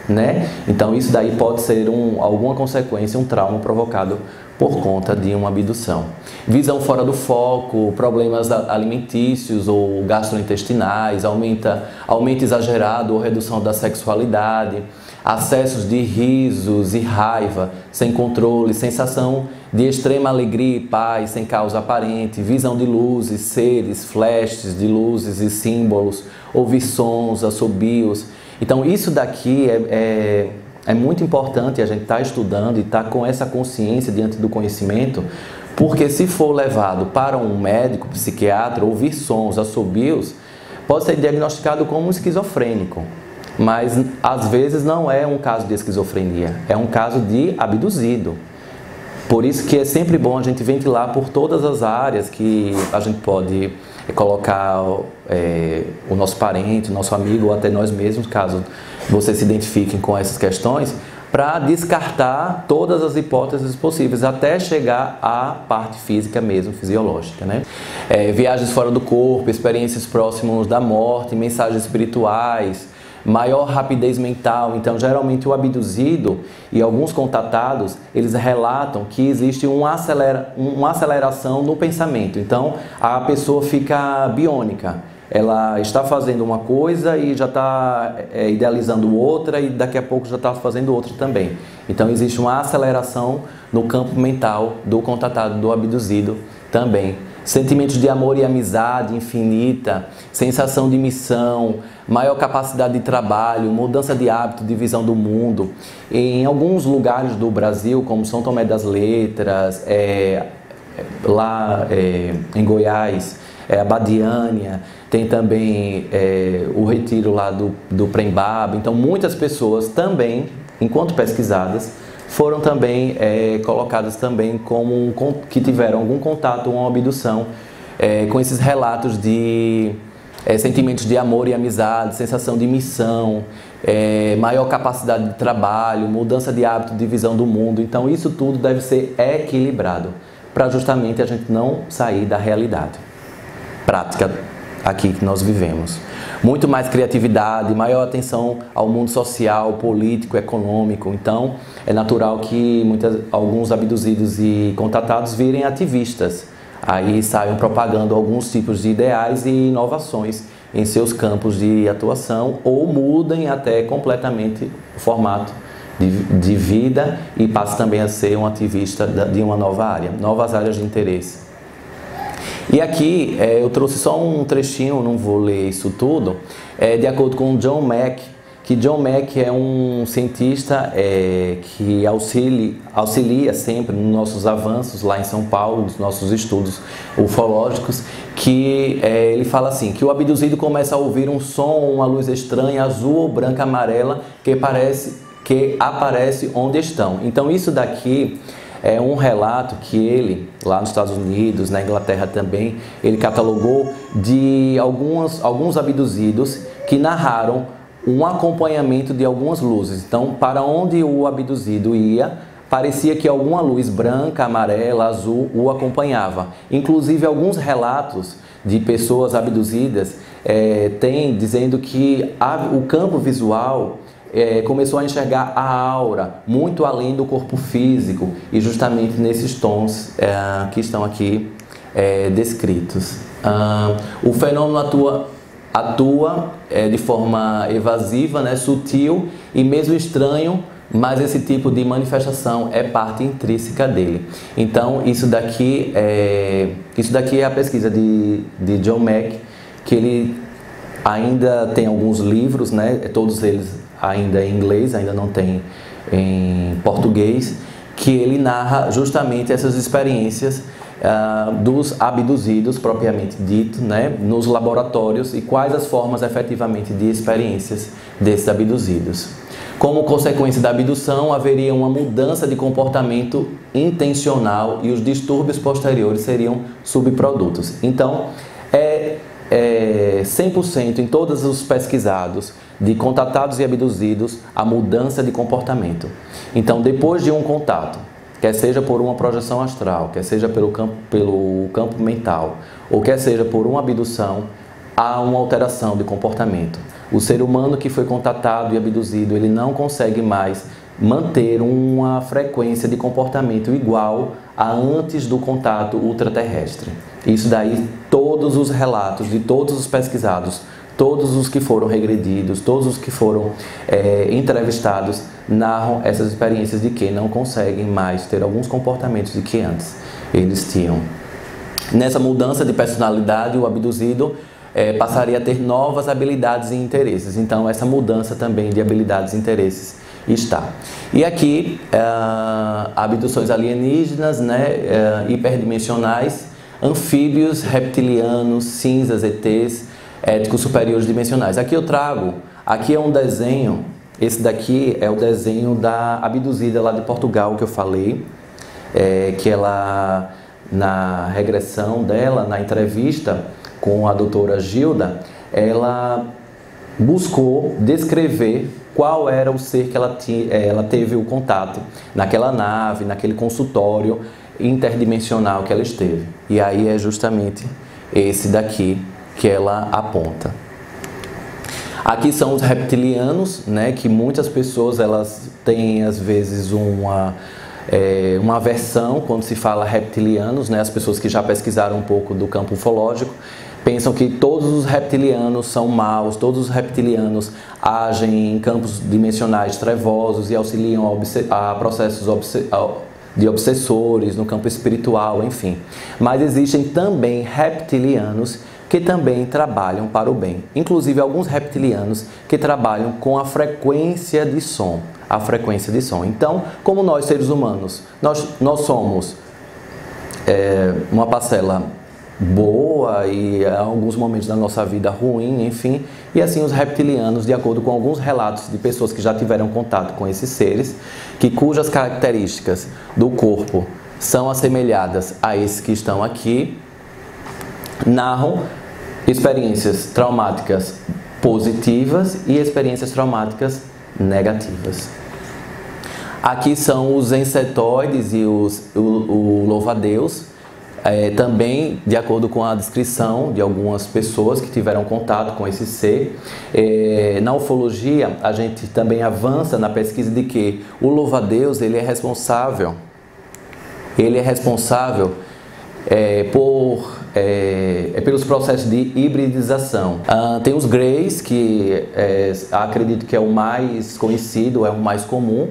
Né? Então isso daí pode ser alguma consequência, um trauma provocado por conta de uma abdução. Visão fora do foco, problemas alimentícios ou gastrointestinais, aumento exagerado ou redução da sexualidade, acessos de risos e raiva sem controle, sensação de extrema alegria e paz sem causa aparente, visão de luzes, seres, flashes de luzes e símbolos, ouvir sons, assobios. Então isso daqui é muito importante a gente estar estudando e estar com essa consciência diante do conhecimento, porque se for levado para um médico, psiquiatra, ouvir sons, assobios, pode ser diagnosticado como esquizofrênico, mas às vezes não é um caso de esquizofrenia, é um caso de abduzido. Por isso que é sempre bom a gente ventilar por todas as áreas que a gente pode colocar o nosso parente, o nosso amigo ou até nós mesmos, caso vocês se identifiquem com essas questões, para descartar todas as hipóteses possíveis até chegar à parte física mesmo, fisiológica, né? Viagens fora do corpo, experiências próximas da morte, mensagens espirituais, maior rapidez mental. Então geralmente o abduzido e alguns contatados, eles relatam que existe uma aceleração no pensamento. Então a pessoa fica biônica, ela está fazendo uma coisa e já está idealizando outra e daqui a pouco já está fazendo outra também. Então existe uma aceleração no campo mental do contatado, do abduzido também. Sentimentos de amor e amizade infinita, sensação de missão, maior capacidade de trabalho, mudança de hábito, de visão do mundo. Em alguns lugares do Brasil, como São Tomé das Letras, lá em Goiás, Abadiânia, tem também o retiro lá do Prembaba. Então muitas pessoas também, enquanto pesquisadas, foram também colocadas também como que tiveram algum contato ou uma abdução com esses relatos de sentimentos de amor e amizade, sensação de missão, maior capacidade de trabalho, mudança de hábito, de visão do mundo. Então isso tudo deve ser equilibrado para justamente a gente não sair da realidade prática aqui que nós vivemos. Muito mais criatividade, maior atenção ao mundo social, político, econômico. Então, é natural que alguns abduzidos e contatados virem ativistas. Aí saiam propagando alguns tipos de ideais e inovações em seus campos de atuação ou mudem até completamente o formato de vida e passem também a ser um ativista de uma nova área, novas áreas de interesse. E aqui eu trouxe só um trechinho, não vou ler isso tudo, de acordo com John Mack, que John Mack é um cientista que auxilia sempre nos nossos avanços lá em São Paulo, nos nossos estudos ufológicos, que ele fala assim, que o abduzido começa a ouvir um som ou uma luz estranha, azul ou branca, amarela, que aparece onde estão. Então isso daqui é um relato que ele, lá nos Estados Unidos, na Inglaterra também, ele catalogou de alguns abduzidos que narraram um acompanhamento de algumas luzes. Então, para onde o abduzido ia, parecia que alguma luz branca, amarela, azul o acompanhava. Inclusive, alguns relatos de pessoas abduzidas têm dizendo que o campo visual começou a enxergar a aura muito além do corpo físico e justamente nesses tons que estão aqui descritos. O fenômeno atua de forma evasiva, né, sutil e mesmo estranho, mas esse tipo de manifestação é parte intrínseca dele. Então isso daqui é a pesquisa de John Mack, que ele ainda tem alguns livros, né, todos eles ainda em inglês, ainda não tem em português, que ele narra justamente essas experiências dos abduzidos, propriamente dito, né, nos laboratórios e quais as formas efetivamente de experiências desses abduzidos. Como consequência da abdução, haveria uma mudança de comportamento intencional e os distúrbios posteriores seriam subprodutos. Então, 100% em todos os pesquisados de contatados e abduzidos a mudança de comportamento. Então, depois de um contato, quer seja por uma projeção astral, quer seja pelo campo mental, ou quer seja por uma abdução, há uma alteração de comportamento. O ser humano que foi contatado e abduzido, ele não consegue mais manter uma frequência de comportamento igual a antes do contato ultraterrestre. Isso daí, todos os relatos de todos os pesquisados, todos os que foram regredidos, todos os que foram entrevistados, narram essas experiências de que não conseguem mais ter alguns comportamentos de que antes eles tinham. Nessa mudança de personalidade, o abduzido passaria a ter novas habilidades e interesses. Então, essa mudança também de habilidades e interesses está. E aqui, abduções alienígenas, né, hiperdimensionais, anfíbios, reptilianos, cinzas, ETs, éticos superiores dimensionais. Aqui eu trago, aqui é um desenho, esse daqui é o desenho da abduzida lá de Portugal que eu falei, que ela, na regressão dela, na entrevista com a doutora Gilda, ela buscou descrever qual era o ser que ela teve o contato naquela nave, naquele consultório interdimensional que ela esteve. E aí é justamente esse daqui que ela aponta. Aqui são os reptilianos, né, que muitas pessoas elas têm às vezes uma aversão quando se fala reptilianos, né, as pessoas que já pesquisaram um pouco do campo ufológico pensam que todos os reptilianos são maus, todos os reptilianos agem em campos dimensionais trevosos e auxiliam a processos de obsessores no campo espiritual, enfim. Mas existem também reptilianos que também trabalham para o bem. Inclusive alguns reptilianos que trabalham com a frequência de som. A frequência de som. Então, como nós seres humanos, nós somos uma parcela boa e em alguns momentos da nossa vida ruim, enfim, e assim os reptilianos, de acordo com alguns relatos de pessoas que já tiveram contato com esses seres, cujas características do corpo são assemelhadas a esses que estão aqui, narram experiências traumáticas positivas e experiências traumáticas negativas. Aqui são os insetoides e o louva-a-Deus, também de acordo com a descrição de algumas pessoas que tiveram contato com esse ser. Na ufologia, a gente também avança na pesquisa de que o louva-a-Deus ele é responsável pelos processos de hibridização. Tem os greys, que acredito que é o mais conhecido, é o mais comum,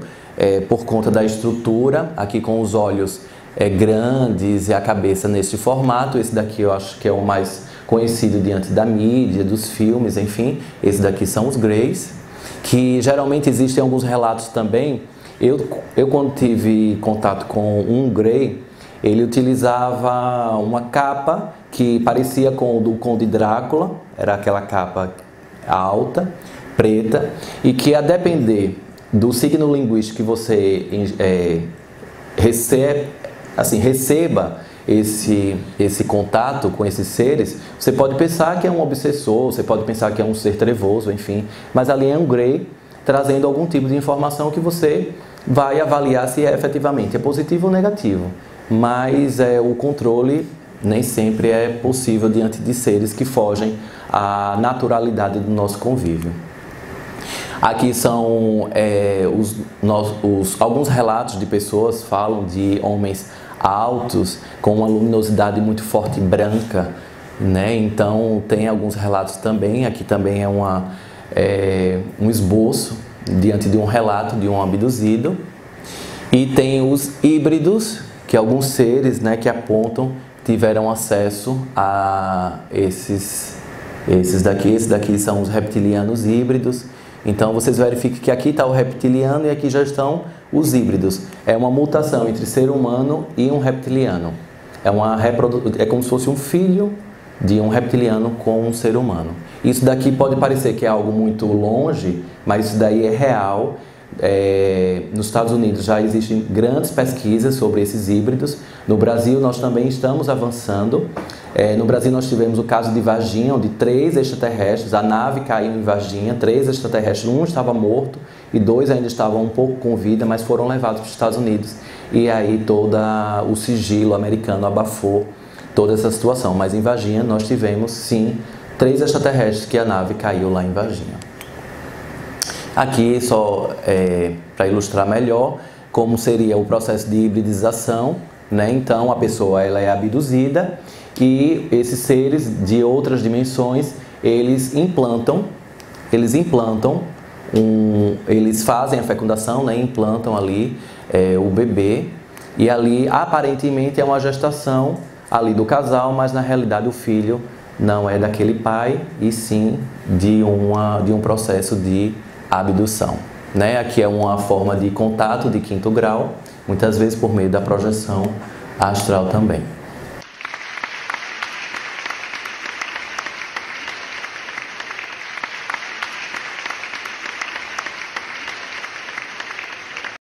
por conta da estrutura, aqui com os olhos grandes e a cabeça neste formato. Esse daqui eu acho que é o mais conhecido diante da mídia, dos filmes, enfim. Esse daqui são os greys, que geralmente existem alguns relatos também. Eu quando tive contato com um grey, ele utilizava uma capa que parecia com o do Conde Drácula, era aquela capa alta, preta, e que a depender do signo linguístico que você receba esse contato com esses seres, você pode pensar que é um obsessor, você pode pensar que é um ser trevoso, enfim, mas ali é um grey trazendo algum tipo de informação que você vai avaliar se efetivamente é positivo ou negativo. Mas o controle nem sempre é possível diante de seres que fogem à naturalidade do nosso convívio. Aqui são alguns relatos de pessoas falam de homens altos com uma luminosidade muito forte branca, né? Então tem alguns relatos também. Aqui também é um esboço diante de um relato de um abduzido. E tem os híbridos, que alguns seres, né, que apontam tiveram acesso a esses daqui. Esses daqui são os reptilianos híbridos. Então vocês verificam que aqui está o reptiliano e aqui já estão os híbridos. É uma mutação entre ser humano e um reptiliano. É como se fosse um filho de um reptiliano com um ser humano. Isso daqui pode parecer que é algo muito longe, mas isso daí é real. nos Estados Unidos já existem grandes pesquisas sobre esses híbridos. No Brasil nós também estamos avançando. No Brasil nós tivemos o caso de Varginha, onde 3 extraterrestres, a nave caiu em Varginha, 3 extraterrestres, um estava morto e 2 ainda estavam um pouco com vida, mas foram levados para os Estados Unidos. E aí todo o sigilo americano abafou toda essa situação. Mas em Varginha nós tivemos sim 3 extraterrestres que a nave caiu lá em Varginha. Aqui só para ilustrar melhor como seria o processo de hibridização, né? Então a pessoa ela é abduzida e esses seres de outras dimensões eles fazem a fecundação, né? Implantam ali o bebê e ali aparentemente é uma gestação ali do casal, mas na realidade o filho não é daquele pai e sim de um processo de abdução, né? Aqui é uma forma de contato de 5º grau, muitas vezes por meio da projeção astral também.